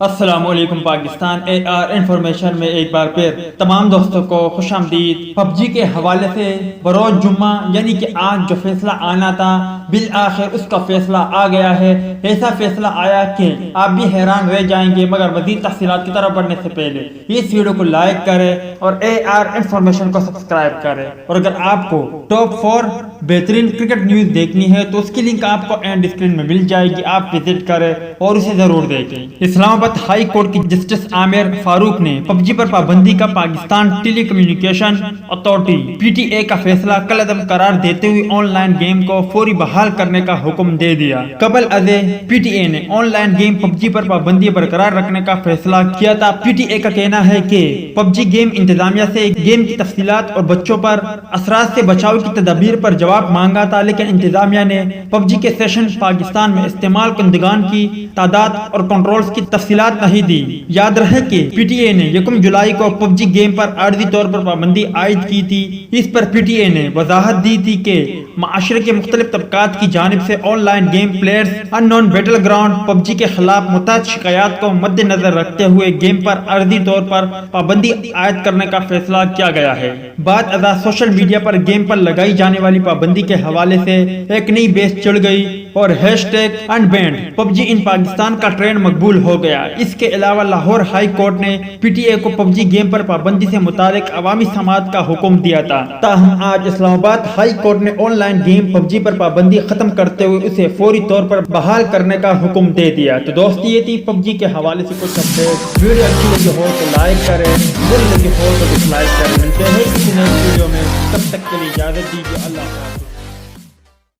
السلام علیکم پاکستان اے are information میں ایک بار پھر تمام دوستوں کو خوش آمدید۔ پب جی کے حوالے سے بروز جمعہ یعنی کہ آج جو فیصلہ آنا تھا بالآخر اس کا فیصلہ آ گیا ہے۔ ایسا فیصلہ آیا کہ آپ بھی حیران رہ جائیں گے، مگر مزید تفصیلات کی طرف بڑھنے سے پہلے اس ویڈیو کو لائک کریں اور اے آر انفارمیشن کو سبسکرائب کریں، اور اگر آپ کو ٹاپ 4 بہترین کرکٹ نیوز دیکھنی ہے تو اس کی لنک آپ کو اینڈ اسکرین میں مل جائے گی، آپ وزٹ کریں اور اسے ضرور دیکھیں۔ اسلام آباد ہائی کورٹ کی جسٹس عامر فاروق نے پب جی پر پابندی کا Pakistan telecommunication authority P T A کا فیصلہ کالعدم قرار دیتے ہوئے آن لائن گیم کو فوری بحال کرنے کا حکم دے دیا۔ قبل ازیں پی ٹی اے نے آن لائن گیم پب جی پر پابندی برقرار رکھنے کا فیصلہ کیا تھا۔ پی ٹی اے کا کہنا ہے کہ پب جی گیم انتظامیہ سے گیم کی تفصیلات اور بچوں پر اثرات سے بچاؤ کی تدابیر پر جواب مانگا تھا، لیکن انتظامیہ نے پب جی کے سیشن پاکستان میں استعمال کنندگان کی تعداد اور کنٹرولز کی تفصیلات نہیں دی۔ یاد رہے کہ پی ٹی اے نے 1 جولائی کو پب جی گیم پر عارضی طور پر پابندی عائد کی تھی۔ اس پر پی ٹی اے نے وضاحت دی تھی کہ معاشرے کے مختلف طبقات کی جانب سے online game players unknown battleground PUBG کے خلاف متعدد شکایات کو مد نظر رکھتے ہوئے گیم پر عارضی طور پر پابندی عائد کرنے کا فیصلہ کیا گیا ہے۔ بعد ازاں سوشل میڈیا پر گیم پر لگائی جانے والی پابندی کے حوالے سے ایک نئی بحث چڑھ گئی اور ہیش ٹیگ انبینڈ پب جی ان پاکستان کا ٹرینڈ مقبول ہو گیا۔ اس کے علاوہ لاہور ہائی کورٹ نے پی ٹی اے کو پب جی گیم پر پابندی سے متعلق عوامی سماعت کا حکم دیا تھا، تاہم آج اسلام آباد ہائی کورٹ نے آن لائن گیم پب جی پر پابندی ختم کرتے ہوئے اسے فوری طور پر بحال کرنے کا حکم دے دیا۔ تو دوست یہ تھی پب جی کے حوالے سے کچھ اپڈیٹ۔ ویڈیو اچھی لگی ہو تو لائک کریں، بری لگی ہو تو ڈس لائک کریں۔ ملتے ہیں کسی نئے ویڈیو میں، تب تک کے لیے اجازت دیجیے، اللہ حافظ۔